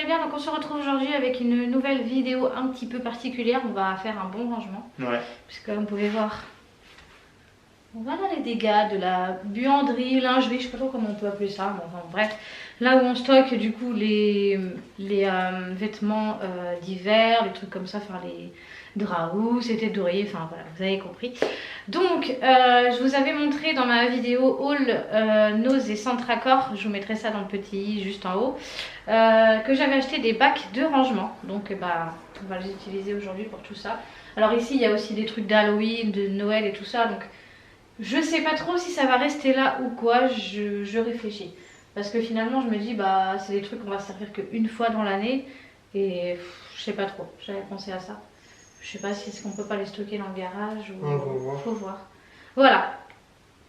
bien, donc on se retrouve aujourd'hui avec une nouvelle vidéo un petit peu particulière. On va faire un bon rangement. Ouais. Parce que comme vous pouvez voir, voilà les dégâts de la buanderie, lingerie, je sais pas trop comment on peut appeler ça. Bon, enfin, bref, là où on stocke du coup les vêtements d'hiver, les trucs comme ça, enfin les draps housses, les têtes d'oreiller, enfin voilà, vous avez compris. Donc, je vous avais montré dans ma vidéo haul Nose et Centracor, je vous mettrai ça dans le petit i juste en haut, que j'avais acheté des bacs de rangement. Donc, bah, on va les utiliser aujourd'hui pour tout ça. Alors ici, il y a aussi des trucs d'Halloween, de Noël et tout ça. Donc, je sais pas trop si ça va rester là ou quoi, je réfléchis. Parce que finalement, je me dis, bah, c'est des trucs qu'on va servir qu'une fois dans l'année. Et je sais pas trop, j'avais pensé à ça. Je sais pas si est-ce qu'on peut pas les stocker dans le garage ou... On va voir. Faut voir. Voilà.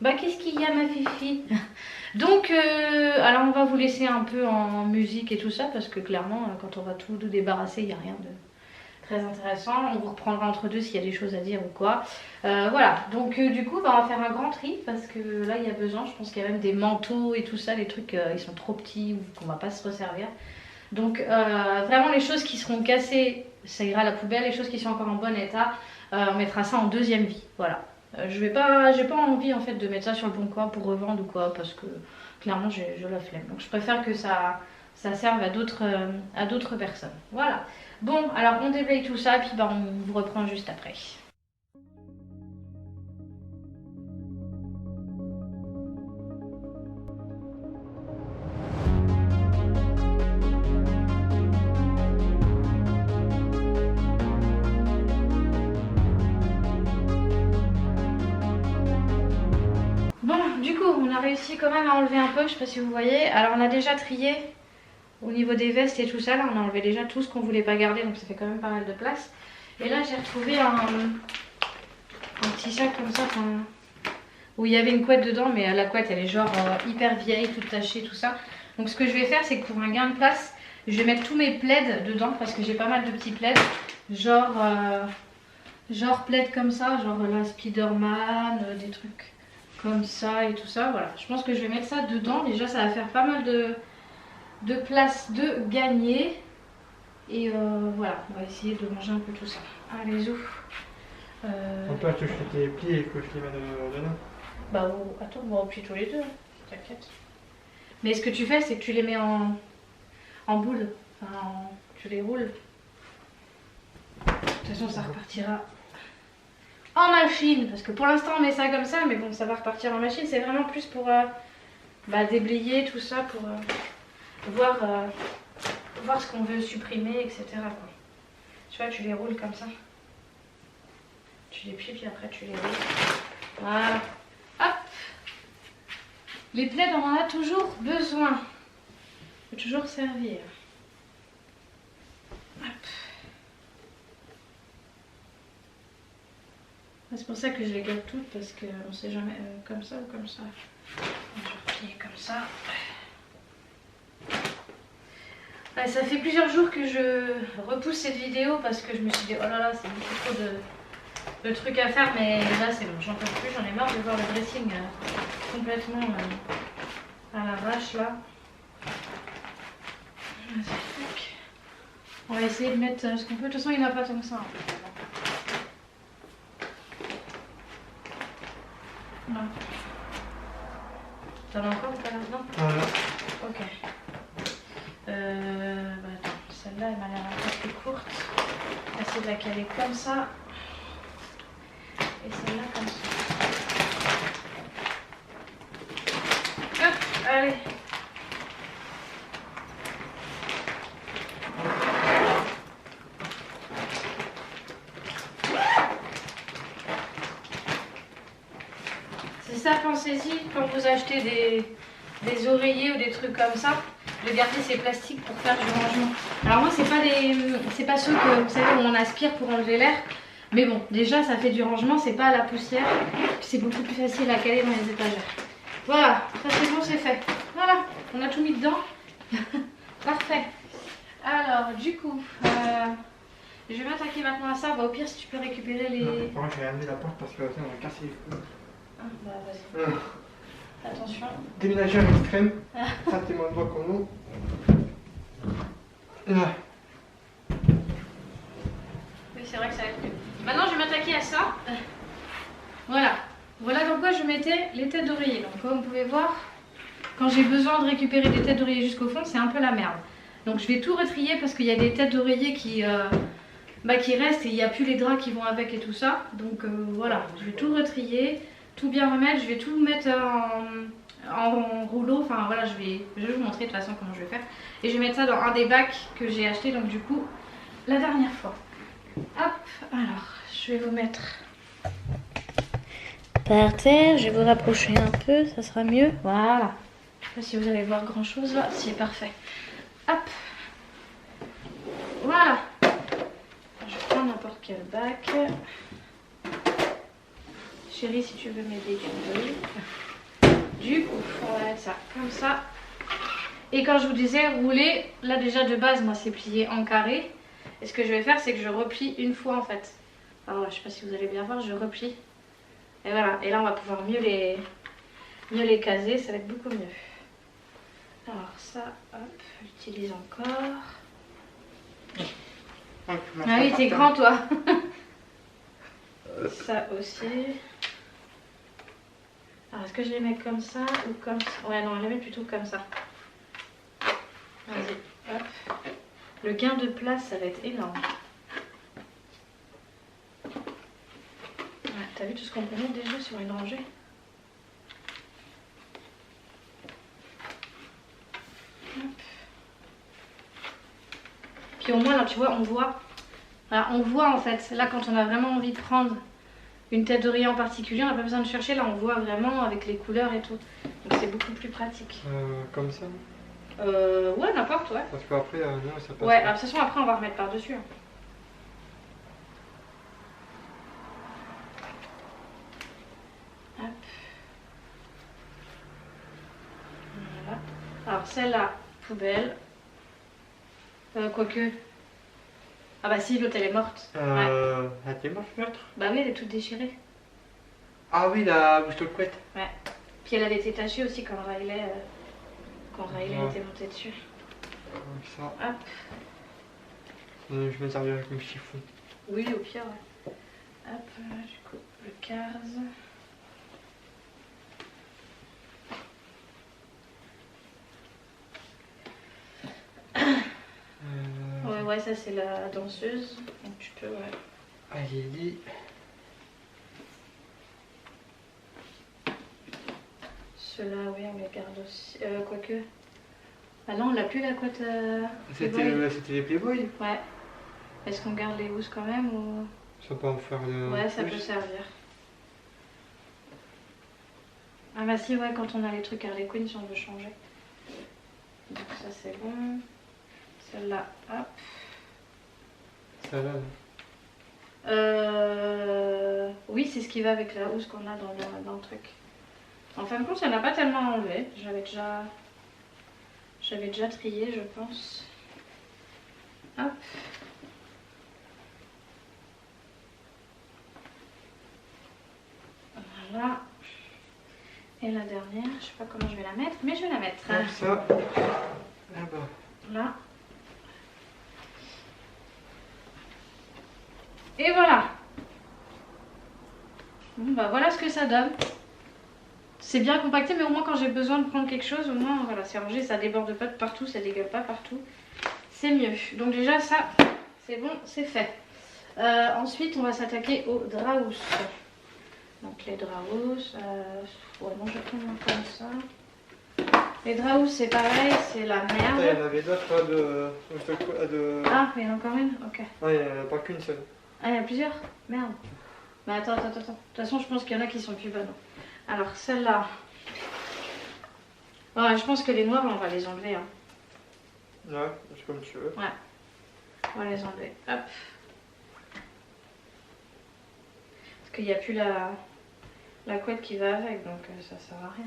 Bah qu'est-ce qu'il y a ma fifi? Donc alors on va vous laisser un peu en musique et tout ça parce que clairement quand on va tout débarrasser il n'y a rien de très intéressant. On vous reprendra entre deux s'il y a des choses à dire ou quoi. Voilà. Donc du coup bah, on va faire un grand tri parce que là il y a besoin. Je pense qu'il y a même des manteaux et tout ça. Les trucs ils sont trop petits ou qu'on va pas se resservir. Donc vraiment les choses qui seront cassées, ça ira à la poubelle. Les choses qui sont encore en bon état, on mettra ça en deuxième vie. Voilà. J'ai pas envie en fait de mettre ça sur le bon coin pour revendre ou quoi parce que clairement j'ai la flemme. Donc je préfère que ça serve à d'autres personnes. Voilà. Bon alors on déblaye tout ça puis bah, on vous reprend juste après. Du coup, on a réussi quand même à enlever un peu, je sais pas si vous voyez. Alors on a déjà trié au niveau des vestes et tout ça. Là, on a enlevé déjà tout ce qu'on voulait pas garder, donc ça fait quand même pas mal de place. Et là, j'ai retrouvé un petit sac comme ça, où il y avait une couette dedans, mais la couette, elle est genre hyper vieille, toute tachée, tout ça. Donc ce que je vais faire, c'est que pour un gain de place, je vais mettre tous mes plaids dedans, parce que j'ai pas mal de petits plaids. Genre plaids comme ça, genre la Spider-Man, des trucs comme ça et tout ça, voilà. Je pense que je vais mettre ça dedans. Déjà, ça va faire pas mal de place de gagner. Et voilà, on va essayer de manger un peu tout ça. Allez, ouf. On peut acheter tes plis et que je les mette dedans. Bah, attends, on va replier tous les deux. T'inquiète. Mais ce que tu fais, c'est que tu les mets en boule. Enfin, tu les roules. De toute façon, ça repartira en machine, parce que pour l'instant on met ça comme ça, mais bon ça va repartir en machine. C'est vraiment plus pour bah, déblayer tout ça, pour voir ce qu'on veut supprimer, etc. quoi. Tu vois, tu les roules comme ça, tu les plies puis après tu les roules. Voilà, hop. Les plaids on en a toujours besoin, peut toujours servir. Hop. C'est pour ça que je les garde toutes, parce qu'on sait jamais comme ça ou comme ça. Je vais replier comme ça. Ouais, ça fait plusieurs jours que je repousse cette vidéo parce que je me suis dit oh là là c'est beaucoup trop de trucs à faire, mais là c'est bon, j'en peux plus, j'en ai marre de voir le dressing complètement à l'arrache là. On va essayer de mettre ce qu'on peut, de toute façon il n'y en a pas tant que ça. Non. T'en as encore ou pas là-dedans? Voilà. Ok. Bah attends, celle-là elle m'a l'air un peu plus courte. Essayer de la caler comme ça. Et celle-là comme ça. Hop, allez. C'est ça, pensez-y quand vous achetez des oreillers ou des trucs comme ça, de garder ces plastiques pour faire du rangement. Alors moi c'est pas ceux que vous savez où on aspire pour enlever l'air, mais bon déjà ça fait du rangement, c'est pas à la poussière, c'est beaucoup plus facile à caler dans les étagères. Voilà, ça c'est bon, c'est fait. Voilà, on a tout mis dedans. Parfait. Alors du coup, je vais m'attaquer maintenant à ça. Bah, au pire si tu peux récupérer les... Non, par contre je vais amener la porte parce que sinon on va casser les coups. Ah, bah vas-y. Attention. Déménageur extrême. Ça t'es mon doigt comme nous. Ah. Oui, c'est vrai que ça va être mieux. Maintenant, je vais m'attaquer à ça. Voilà. Voilà dans quoi je mettais les têtes d'oreiller. Donc, comme vous pouvez voir, quand j'ai besoin de récupérer des têtes d'oreiller jusqu'au fond, c'est un peu la merde. Donc, je vais tout retrier parce qu'il y a des têtes d'oreiller qui restent et il n'y a plus les draps qui vont avec et tout ça. Donc, voilà. Je vais tout retrier, tout bien remettre. Je vais tout mettre en rouleau. Enfin, voilà, je vais vous montrer de toute façon comment je vais faire. Et je vais mettre ça dans un des bacs que j'ai acheté, donc du coup, la dernière fois. Hop, alors, je vais vous mettre par terre, je vais vous rapprocher un peu, ça sera mieux. Voilà. Je sais pas si vous allez voir grand chose là, c'est parfait. Hop. Voilà. Je prends n'importe quel bac. Chérie, si tu veux m'aider, tu peux. Du coup, on va mettre ça comme ça. Et quand je vous disais rouler, là déjà de base, moi c'est plié en carré. Et ce que je vais faire, c'est que je replie une fois en fait. Alors là, je sais pas si vous allez bien voir, je replie. Et voilà, et là on va pouvoir mieux les caser, ça va être beaucoup mieux. Alors ça, hop, j'utilise encore. Ah oui, t'es grand toi. Ça aussi. Alors est-ce que je les mets comme ça ou comme ça? Ouais non, je les mets plutôt comme ça. Vas-y, hop. Le gain de place, ça va être énorme. Ouais, t'as vu tout ce qu'on peut mettre déjà sur une rangée? Hop. Puis au moins là, tu vois, on voit. Voilà, on voit en fait, là quand on a vraiment envie de prendre une tête d'oreiller en particulier, on n'a pas besoin de chercher, là on voit vraiment avec les couleurs et tout. Donc c'est beaucoup plus pratique. Comme ça? Ouais, n'importe, ouais. Parce qu'après, non, ça passe. Ouais, alors de toute façon après on va remettre par-dessus. Hein. Hop. Voilà. Alors celle-là, poubelle. Quoique. Ah bah si, l'autre elle est morte. Ouais. Elle était morte l'autre? Bah oui, elle est toute déchirée. Ah oui, la bouche de couette. Ouais. Puis elle avait été tachée aussi quand Riley, était monté dessus. Comme ça. Hop. Je me servirai avec mon chiffon. Oui, au pire, ouais. Hop, du coup, le 15. Ouais, ça c'est la danseuse. Donc tu peux, ouais. Allez-y. Ceux-là, oui, on les garde aussi. Quoique. Ah non, on l'a plus la couette. C'était les Playboy? Ouais. Est-ce qu'on garde les housses quand même ou. Ça peut en faire de. Ouais, ça peut servir. Ah bah si, ouais, quand on a les trucs Harley Quinn, si on veut changer. Donc ça c'est bon. Celle-là, hop. Celle-là, Oui, c'est ce qui va avec la housse qu'on a dans le truc. En fin de compte, ça n'a pas tellement enlevé. J'avais déjà trié, je pense. Hop. Voilà. Et la dernière, je sais pas comment je vais la mettre, mais je vais la mettre. comme ça. Là-bas. Là. Et voilà. Bon bah voilà ce que ça donne. C'est bien compacté, mais au moins quand j'ai besoin de prendre quelque chose, au moins voilà, c'est rangé, ça déborde pas de partout, ça dégueule pas partout. C'est mieux. Donc déjà ça, c'est bon, c'est fait. Ensuite, on va s'attaquer aux draps housses. Donc les draps housses, ouais, non, je vais prendre un comme ça. Les draps housses, c'est pareil, c'est la merde. Il y en avait d'autres de. Ah, il y en a encore une? Ok. Ouais, il n'y en a pas qu'une seule. Ah, il y a plusieurs? Merde. Mais attends. De toute façon, je pense qu'il y en a qui sont plus bonnes. Alors, celle-là. Ouais, je pense que les noires, on va les enlever. Hein. Ouais, c'est comme tu veux. Ouais. On va les enlever. Hop. Parce qu'il n'y a plus la couette qui va avec, donc ça sert à rien.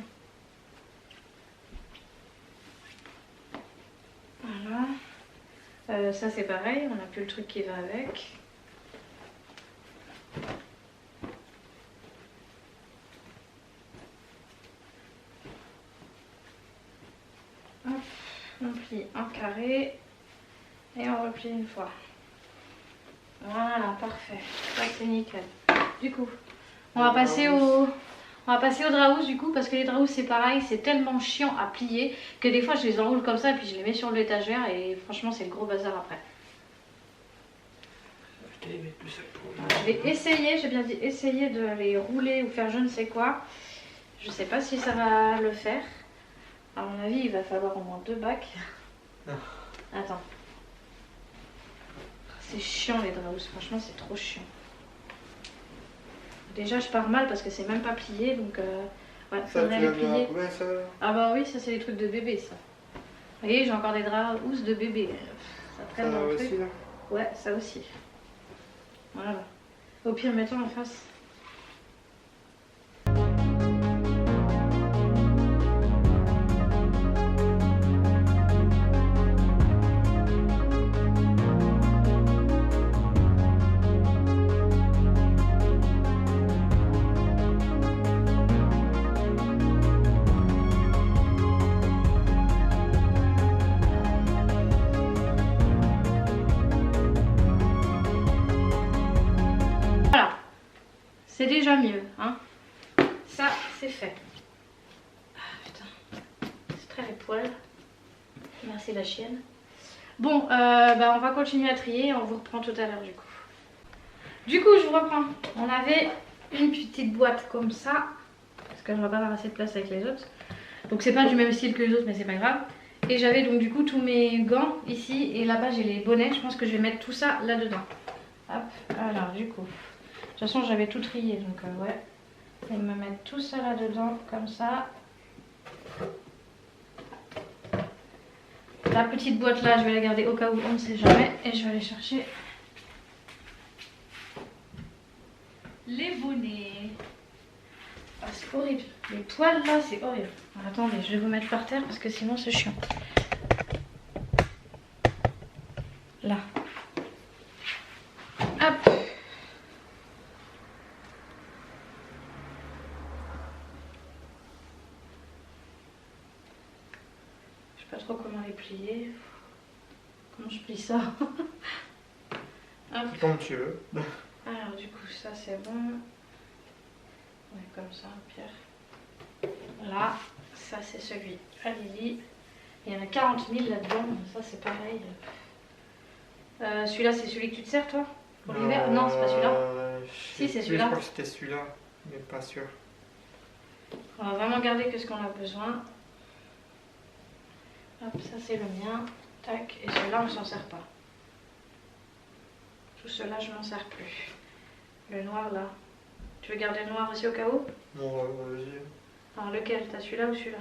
Voilà. Ça, c'est pareil, on n'a plus le truc qui va avec. Hop, on plie en carré. Et on replie une fois. Voilà, parfait. Ça c'est nickel. Du coup, on va passer au draps du coup, parce que les draps c'est pareil, c'est tellement chiant à plier que des fois je les enroule comme ça et puis je les mets sur l'étagère et franchement c'est le gros bazar après. Je vais essayer, j'ai bien dit essayer de les rouler ou faire je ne sais quoi. Je sais pas si ça va le faire. À mon avis, il va falloir au moins 2 bacs. Attends. C'est chiant les draps, franchement c'est trop chiant. Déjà je pars mal parce que c'est même pas plié donc ouais, ça faudrait les plier. Ça... Ah bah oui, ça c'est des trucs de bébé ça. Vous voyez, j'ai encore des draps housses de bébé. Ça traîne dans le truc. Là. Ouais, ça aussi. Voilà. Au pire, mettons en face. Voilà, c'est déjà mieux, hein. Ça, c'est fait. Ah putain, c'est très les poils. Merci la chienne. Bon, bah, on va continuer à trier et on vous reprend tout à l'heure du coup. Du coup, je vous reprends. On avait une petite boîte comme ça, parce que je ne vais pas avoir assez de place avec les autres. Donc c'est pas du même style que les autres, mais c'est pas grave. Et j'avais donc du coup tous mes gants ici et là-bas j'ai les bonnets. Je pense que je vais mettre tout ça là-dedans. Hop, alors du coup. De toute façon j'avais tout trié donc ouais. Je vais me mettre tout ça là-dedans comme ça. La petite boîte là je vais la garder au cas où on ne sait jamais. Et je vais aller chercher les bonnets. Ah, c'est horrible. Les poils là c'est horrible. Alors, attendez, je vais vous mettre par terre parce que sinon c'est chiant. Là. Hop. Je sais pas trop comment les plier. Comment je plie ça? Hop. Comme tu veux. Alors du coup ça c'est bon. Ouais, comme ça, Pierre. Là, ça c'est celui à Lily. Il y en a 40 000 là-dedans, ça c'est pareil. Celui-là c'est celui que tu te sers toi? Pour l'hiver? Non, c'est pas celui-là. Si, c'est celui-là. Je crois que c'était celui-là, mais pas sûr. On va vraiment garder que ce qu'on a besoin. Hop, ça c'est le mien. Tac, et celui-là on s'en sert pas. Tout cela je m'en sers plus. Le noir là. Tu veux garder le noir aussi au cas où? Bon, vas-y. Alors lequel? T'as celui-là ou celui-là?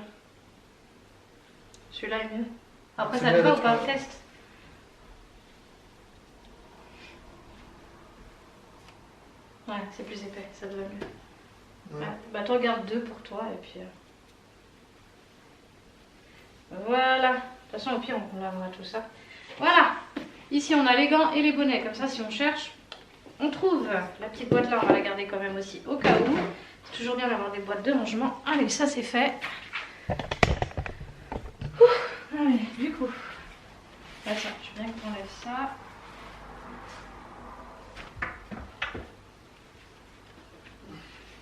Celui-là est mieux. Après ça te va ou pas? Test. Ouais, c'est plus épais, ça te va mieux. Ouais. Bah toi garde 2 pour toi et puis... Voilà. De toute façon au pire on lavera tout ça. Voilà. Ici on a les gants et les bonnets. Comme ça si on cherche, on trouve. La petite boîte là on va la garder quand même aussi au cas où. C'est toujours bien d'avoir des boîtes de rangement. Allez, ça c'est fait. Allez, du coup. Là, tiens, je veux bien qu'on enlève ça.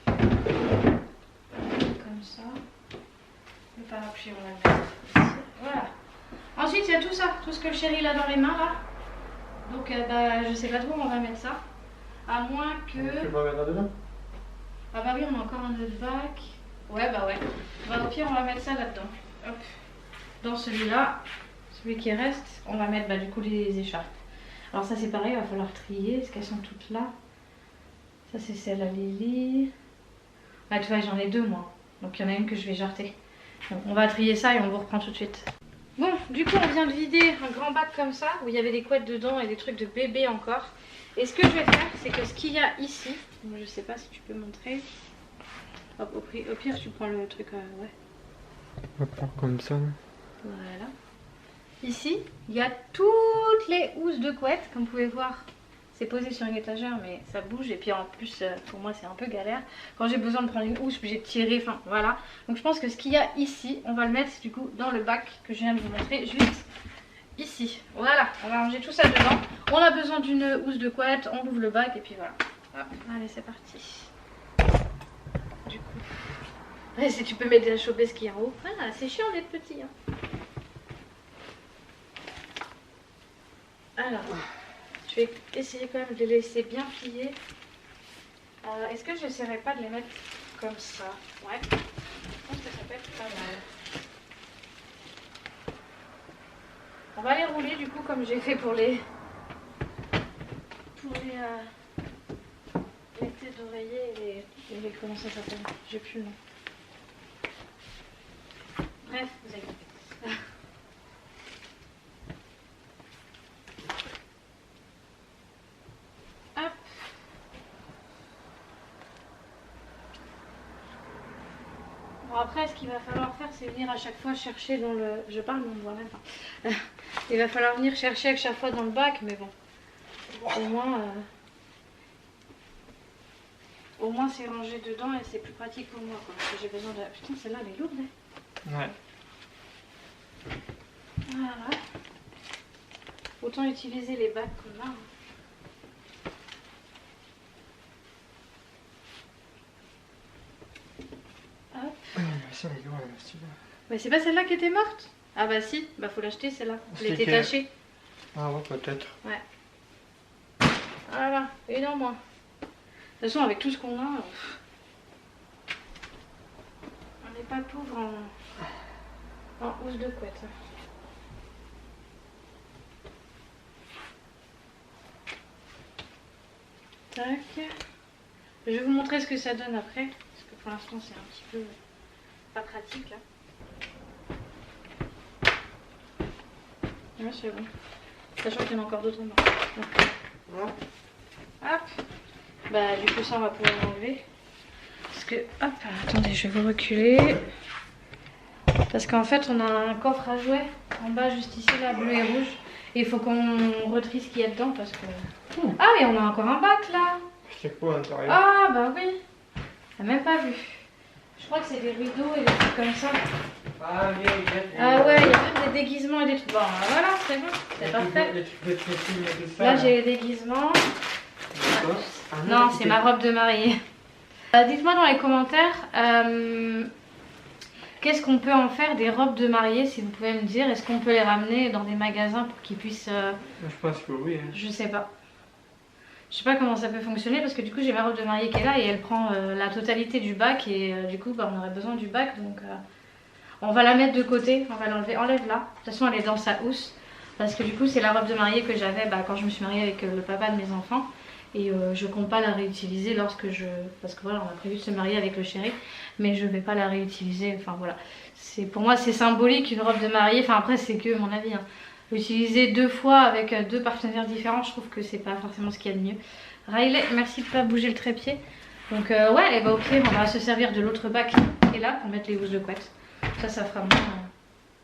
Comme ça. Le parapluie, on va le mettre ici. Voilà. Ensuite, il y a tout ça, tout ce que le chéri a dans les mains là. Donc, bah, je sais pas trop où on va mettre ça. À moins que. Tu vas mettre là-dedans? Ah, bah oui, on a encore un autre bac. Ouais, bah ouais. Bah, au pire, on va mettre ça là-dedans. Hop. Dans celui-là, celui qui reste, on va mettre bah, du coup les écharpes. Alors, ça, c'est pareil, il va falloir trier parce qu'elles sont toutes là. Ça, c'est celle à Lily. Ah, tu vois, j'en ai 2 moi. Donc, il y en a une que je vais jarter. Donc, on va trier ça et on vous reprend tout de suite. Bon, du coup, on vient de vider un grand bac comme ça, où il y avait des couettes dedans et des trucs de bébé encore. Et ce que je vais faire, c'est que ce qu'il y a ici, je sais pas si tu peux montrer. Hop, au pire, tu prends le truc, ouais. On va prendre comme ça. Voilà. Ici, il y a toutes les housses de couettes, comme vous pouvez voir. C'est posé sur une étagère, mais ça bouge. Et puis en plus, pour moi, c'est un peu galère. Quand j'ai besoin de prendre une housse, puis j'ai tiré, enfin voilà. Donc je pense que ce qu'il y a ici, on va le mettre du coup dans le bac que je viens de vous montrer juste ici. Voilà, on va ranger tout ça dedans. On a besoin d'une housse de couette, on ouvre le bac et puis voilà. Hop, allez, c'est parti. Du coup, ouais, si tu peux m'aider à choper ce qu'il y a en haut. Ah, c'est chiant d'être petit. Hein. Alors, je vais essayer quand même de les laisser bien plier. Est-ce que j'essaierai pas de les mettre comme ça? Ouais, je pense que ça peut être pas mal. On va les rouler du coup comme j'ai fait pour les têtes d'oreiller et les comment ça s'appelle? J'ai plus le nom. Bref, vous avez compris. Hop. Bon après, ce qu'il va falloir faire, c'est venir à chaque fois chercher dans le... Je parle, mais on ne voit même pas. Il va falloir venir chercher à chaque fois dans le bac, mais bon. Au moins c'est rangé dedans et c'est plus pratique pour moi quoi, parce que j'ai besoin de... Putain, celle-là elle est lourde hein. Ouais. Voilà. Autant utiliser les bacs qu'on a. Hop. Ça elle est lourde là. Mais c'est pas celle-là qui était morte? Ah bah si, bah faut l'acheter celle-là. Elle était tachée. Ah ouais, peut-être. Ouais. Voilà, une en moins. De toute façon, avec tout ce qu'on a, on n'est pas pauvre en housse de couette. Tac. Je vais vous montrer ce que ça donne après, parce que pour l'instant c'est un petit peu pas pratique là. Ouais, c'est bon. Sachant qu'il y en a encore d'autres en bas. Donc, hop. Bah du coup ça on va pouvoir l'enlever. Parce que, hop, attendez, je vais vous reculer. Parce qu'en fait on a un coffre à jouets en bas juste ici là, bleu et rouge. Et il faut qu'on retrie ce qu'il y a dedans parce que... Ah mais on a encore un bac là. C'est quoi à l'intérieur? Ah bah oui. On n'a même pas vu. Je crois que c'est des rideaux et des trucs comme ça. Ah oui, ah ouais, il y a même des déguisements et des trucs. Bon voilà, c'est bon, c'est parfait. Là j'ai les déguisements. Non, c'est ma robe de mariée. Dites-moi dans les commentaires qu'est-ce qu'on peut en faire des robes de mariée, si vous pouvez me dire. Est-ce qu'on peut les ramener dans des magasins pour qu'ils puissent... Je pense que oui. Hein. Je sais pas. Je sais pas comment ça peut fonctionner parce que du coup j'ai ma robe de mariée qui est là et elle prend la totalité du bac et du coup bah, on aurait besoin du bac donc on va la mettre de côté, on va l'enlever. Enlève-la. De toute façon elle est dans sa housse parce que du coup c'est la robe de mariée que j'avais bah, quand je me suis mariée avec le papa de mes enfants. Et je compte pas la réutiliser lorsque je... Parce que voilà, on a prévu de se marier avec le chéri. Mais je vais pas la réutiliser. Enfin voilà. Pour moi c'est symbolique une robe de mariée. Enfin après c'est que mon avis. Hein. L'utiliser 2 fois avec 2 partenaires différents, je trouve que c'est pas forcément ce qu'il y a de mieux. Riley, merci de pas bouger le trépied. Donc ouais, et bah au pire on va se servir de l'autre bac qui est là pour mettre les housses de couette. Ça fera moins...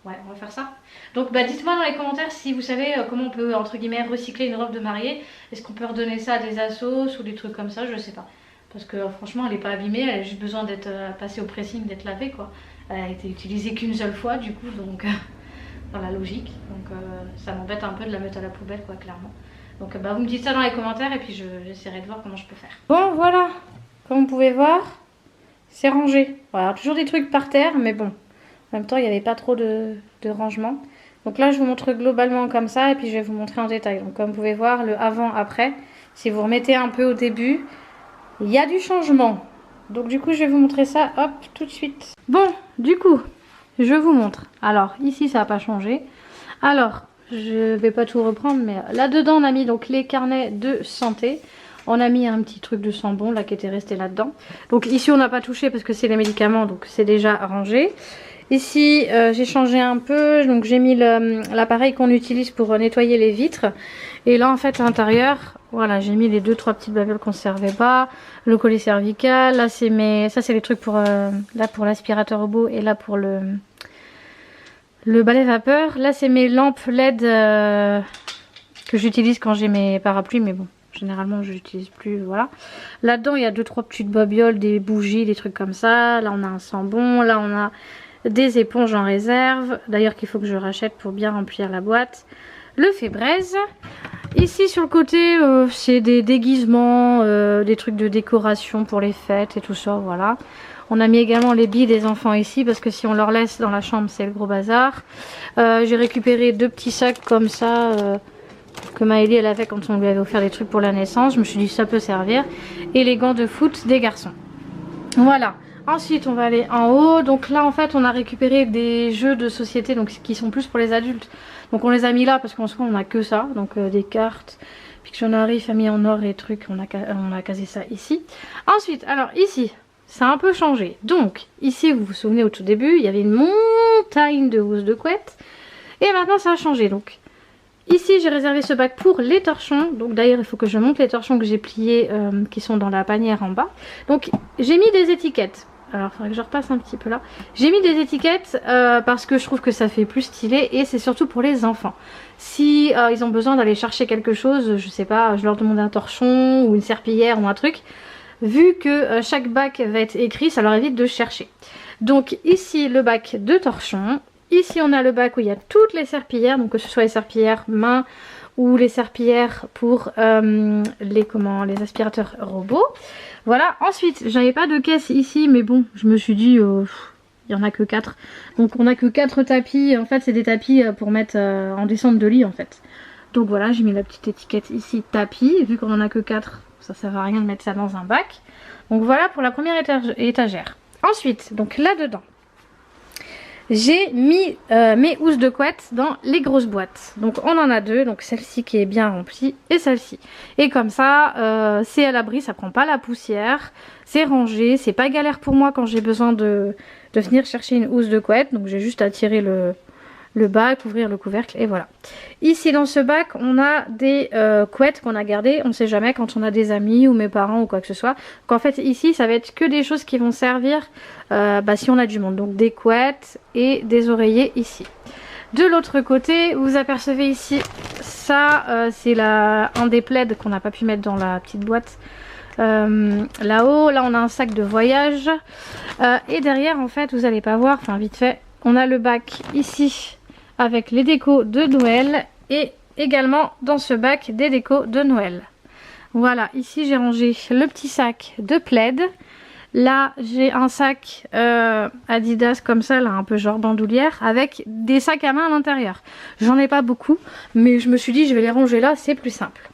Ouais, on va faire ça. Donc bah dites-moi dans les commentaires si vous savez comment on peut entre guillemets recycler une robe de mariée. Est-ce qu'on peut redonner ça à des assos ou des trucs comme ça, je sais pas. Parce que franchement elle est pas abîmée, elle a juste besoin d'être passée au pressing, d'être lavée quoi. Elle a été utilisée qu'une seule fois du coup donc dans la logique. Donc ça m'embête un peu de la mettre à la poubelle quoi clairement. Donc bah vous me dites ça dans les commentaires et puis j'essaierai de voir comment je peux faire. Bon voilà, comme vous pouvez voir, c'est rangé. Voilà, toujours des trucs par terre mais bon. En même temps, il n'y avait pas trop de rangement. Donc là, je vous montre globalement comme ça et puis je vais vous montrer en détail. Donc comme vous pouvez voir, le avant-après, si vous remettez un peu au début, il y a du changement. Donc du coup, je vais vous montrer ça, hop, tout de suite. Bon, du coup, je vous montre. Alors, ici, ça n'a pas changé. Alors, je vais pas tout reprendre, mais là-dedans, on a mis donc les carnets de santé. On a mis un petit truc de sambon là qui était resté là-dedans. Donc ici, on n'a pas touché parce que c'est les médicaments, donc c'est déjà rangé. Ici j'ai changé un peu, donc j'ai mis l'appareil qu'on utilise pour nettoyer les vitres. Et là en fait à l'intérieur, voilà, j'ai mis les 2-3 petites babioles qu'on ne servait pas. Le collet cervical, là c'est ça c'est les trucs pour là pour l'aspirateur robot et là pour le balai vapeur. Là c'est mes lampes LED que j'utilise quand j'ai mes parapluies, mais bon. Généralement je n'utilise plus, voilà. Là-dedans il y a 2-3 petites babioles, des bougies, des trucs comme ça. Là on a un sambon, là on a des éponges en réserve, d'ailleurs qu'il faut que je rachète pour bien remplir la boîte, le Febreze. Ici sur le côté c'est des déguisements, des trucs de décoration pour les fêtes et tout ça, voilà. On a mis également les billes des enfants ici parce que si on leur laisse dans la chambre c'est le gros bazar. J'ai récupéré 2 petits sacs comme ça que Maëlie elle avait quand on lui avait offert des trucs pour la naissance. Je me suis dit ça peut servir. Et les gants de foot des garçons. Voilà. Ensuite on va aller en haut. Donc là en fait on a récupéré des jeux de société donc qui sont plus pour les adultes. Donc on les a mis là parce qu'en soi on a que ça. Donc des cartes, Pictionary, famille en or et trucs. On a casé ça ici. Ensuite alors ici ça a un peu changé. Donc ici vous vous souvenez au tout début il y avait une montagne de housses de couette. Et maintenant ça a changé. Donc ici j'ai réservé ce bac pour les torchons. Donc d'ailleurs il faut que je monte les torchons que j'ai pliés qui sont dans la panière en bas. Donc j'ai mis des étiquettes. Alors il faudrait que je repasse un petit peu là. J'ai mis des étiquettes parce que je trouve que ça fait plus stylé. Et c'est surtout pour les enfants. Si ils ont besoin d'aller chercher quelque chose, je sais pas, je leur demande un torchon ou une serpillière ou un truc. Vu que chaque bac va être écrit, ça leur évite de chercher. Donc ici le bac de torchons. Ici on a le bac où il y a toutes les serpillières, donc que ce soit les serpillières main ou les serpillières pour les aspirateurs robots. Voilà, ensuite j'avais pas de caisse ici mais bon je me suis dit il y en a que 4. Donc on a que 4 tapis, en fait c'est des tapis pour mettre en descente de lit en fait. Donc voilà j'ai mis la petite étiquette ici tapis, vu qu'on en a que 4 ça sert à rien de mettre ça dans un bac. Donc voilà pour la première étagère. Ensuite donc là dedans j'ai mis mes housses de couette dans les grosses boîtes. Donc on en a 2, donc celle-ci qui est bien remplie et celle-ci. Et comme ça, c'est à l'abri, ça prend pas la poussière, c'est rangé, c'est pas galère pour moi quand j'ai besoin de venir chercher une housse de couette. Donc j'ai juste à tirer le bac, ouvrir le couvercle et voilà. Ici dans ce bac on a des couettes qu'on a gardées, on sait jamais quand on a des amis ou mes parents ou quoi que ce soit. Donc en fait ici ça va être que des choses qui vont servir si on a du monde. Donc des couettes et des oreillers ici. De l'autre côté vous apercevez ici ça c'est un des plaids qu'on n'a pas pu mettre dans la petite boîte. Là-haut là on a un sac de voyage et derrière en fait vous allez pas voir, enfin vite fait on a le bac ici avec les décos de Noël et également dans ce bac des décos de Noël. Voilà, ici j'ai rangé le petit sac de plaid. Là j'ai un sac Adidas comme ça, là un peu genre bandoulière, avec des sacs à main à l'intérieur. J'en ai pas beaucoup, mais je me suis dit je vais les ranger là, c'est plus simple.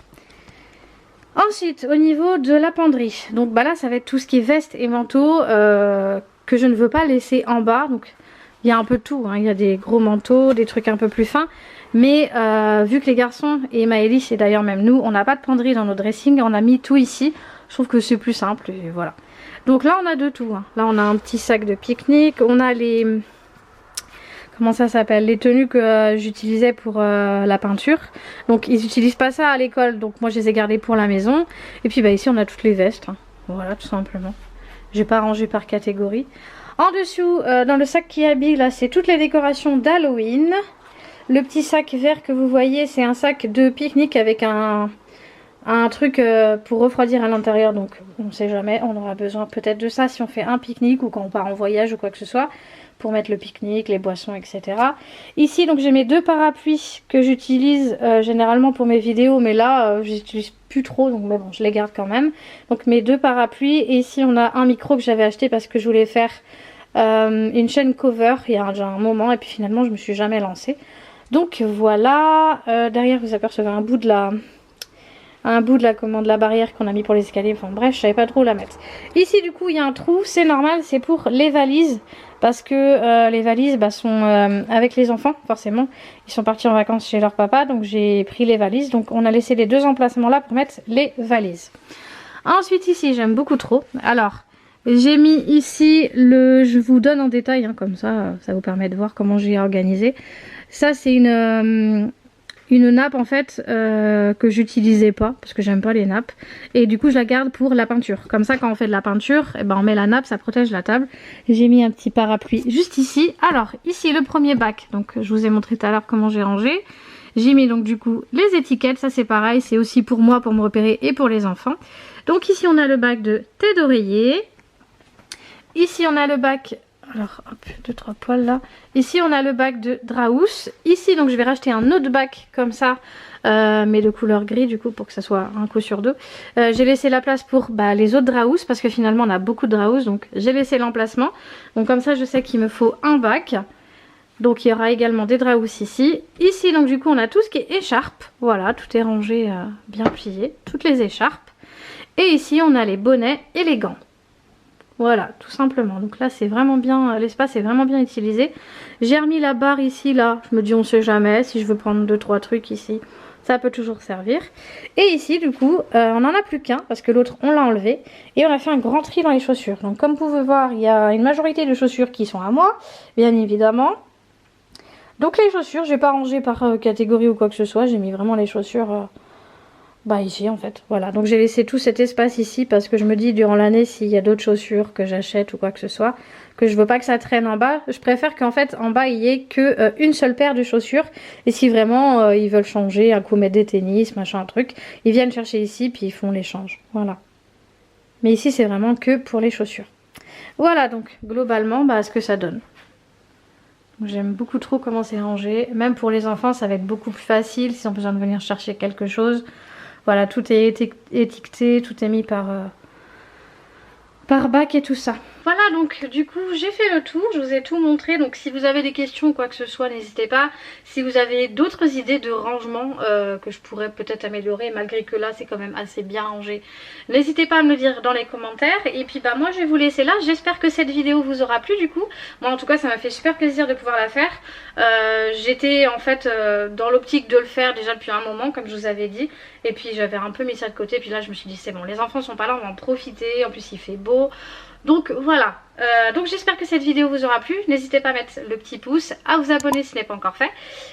Ensuite au niveau de la penderie, donc là ça va être tout ce qui est veste et manteau que je ne veux pas laisser en bas. Donc il y a un peu de tout, hein. Il y a des gros manteaux, des trucs un peu plus fins. Mais vu que les garçons et Maëlie, et d'ailleurs même nous, on n'a pas de penderie dans nos dressings, on a mis tout ici. Je trouve que c'est plus simple et voilà. Donc là on a de tout, hein. Là on a un petit sac de pique-nique, on a les... Comment ça s'appelle? Les tenues que j'utilisais pour la peinture. Donc ils n'utilisent pas ça à l'école, donc moi je les ai gardées pour la maison. Et puis ici on a toutes les vestes, hein. Voilà tout simplement. J'ai pas rangé par catégorie. En dessous, dans le sac qui habille, là, c'est toutes les décorations d'Halloween. Le petit sac vert que vous voyez, c'est un sac de pique-nique avec un truc pour refroidir à l'intérieur. Donc, on ne sait jamais, on aura besoin peut-être de ça si on fait un pique-nique ou quand on part en voyage ou quoi que ce soit. Pour mettre le pique-nique, les boissons, etc. Ici, donc, j'ai mes 2 parapluies que j'utilise généralement pour mes vidéos. Mais là, j'utilise plus trop, donc mais bon, je les garde quand même. Donc, mes 2 parapluies. Et ici, on a un micro que j'avais acheté parce que je voulais faire... une chaîne cover il y a déjà un moment et puis finalement je me suis jamais lancée. Donc voilà, derrière vous apercevez un bout de la barrière qu'on a mis pour les escaliers. Enfin bref, je savais pas trop où la mettre. Ici du coup il y a un trou, c'est normal, c'est pour les valises parce que les valises sont avec les enfants forcément. Ils sont partis en vacances chez leur papa, donc j'ai pris les valises. Donc on a laissé les 2 emplacements là pour mettre les valises. Ensuite ici j'aime beaucoup trop. Alors j'ai mis ici je vous donne en détail, hein, comme ça vous permet de voir comment j'ai organisé. Ça c'est une nappe en fait que j'utilisais pas parce que j'aime pas les nappes. Et du coup je la garde pour la peinture. Comme ça quand on fait de la peinture, on met la nappe, ça protège la table. J'ai mis un petit parapluie juste ici. Alors ici le premier bac, donc je vous ai montré tout à l'heure comment j'ai rangé. J'ai mis donc du coup les étiquettes, ça c'est pareil, c'est aussi pour moi pour me repérer et pour les enfants. Donc ici on a le bac de thé d'oreiller. Ici on a le bac Alors hop, 2-3 poils là. Ici on a le bac de Draus. Ici donc je vais racheter un autre bac comme ça, mais de couleur gris du coup pour que ça soit un coup sur deux. J'ai laissé la place pour les autres Draus parce que finalement on a beaucoup de Draus, donc j'ai laissé l'emplacement. Donc comme ça je sais qu'il me faut un bac. Donc il y aura également des Draus ici. Ici donc du coup on a tout ce qui est écharpe. Voilà, tout est rangé bien plié, toutes les écharpes. Et ici on a les bonnets et les gants. Voilà, tout simplement. Donc là, c'est vraiment bien, l'espace est vraiment bien utilisé. J'ai remis la barre ici, là. Je me dis, on sait jamais, si je veux prendre 2-3 trucs ici, ça peut toujours servir. Et ici, du coup, on n'en a plus qu'un, parce que l'autre, on l'a enlevé. Et on a fait un grand tri dans les chaussures. Donc comme vous pouvez voir, il y a une majorité de chaussures qui sont à moi, bien évidemment. Donc les chaussures, j'ai pas rangé par catégorie ou quoi que ce soit. J'ai mis vraiment les chaussures... ici en fait, voilà, donc j'ai laissé tout cet espace ici parce que je me dis durant l'année s'il y a d'autres chaussures que j'achète ou quoi que ce soit, que je veux pas que ça traîne en bas, je préfère qu'en fait en bas il y ait que une seule paire de chaussures, et si vraiment ils veulent changer, un coup mettre des tennis, machin un truc, ils viennent chercher ici puis ils font l'échange, voilà. Mais ici c'est vraiment que pour les chaussures. Voilà donc globalement ce que ça donne. J'aime beaucoup trop comment c'est rangé, même pour les enfants ça va être beaucoup plus facile s'ils ont besoin de venir chercher quelque chose. Voilà, tout est étiqueté, tout est mis par bac et tout ça. Voilà, donc du coup j'ai fait le tour, je vous ai tout montré. Donc si vous avez des questions ou quoi que ce soit, n'hésitez pas. Si vous avez d'autres idées de rangement que je pourrais peut-être améliorer, malgré que là c'est quand même assez bien rangé, n'hésitez pas à me le dire dans les commentaires. Et puis moi je vais vous laisser là. J'espère que cette vidéo vous aura plu du coup. Moi en tout cas ça m'a fait super plaisir de pouvoir la faire. J'étais en fait dans l'optique de le faire déjà depuis un moment comme je vous avais dit. Et puis j'avais un peu mis ça de côté. Puis là je me suis dit c'est bon, les enfants sont pas là, on va en profiter. En plus il fait beau. Donc voilà, donc j'espère que cette vidéo vous aura plu. N'hésitez pas à mettre le petit pouce, à vous abonner si ce n'est pas encore fait.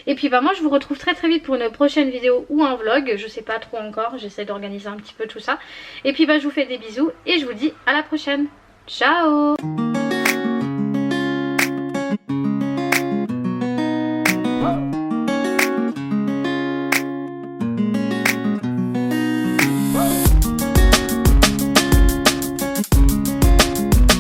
Et puis moi je vous retrouve très vite pour une prochaine vidéo ou un vlog. Je sais pas trop encore, j'essaie d'organiser un petit peu tout ça. Et puis je vous fais des bisous et je vous dis à la prochaine. Ciao!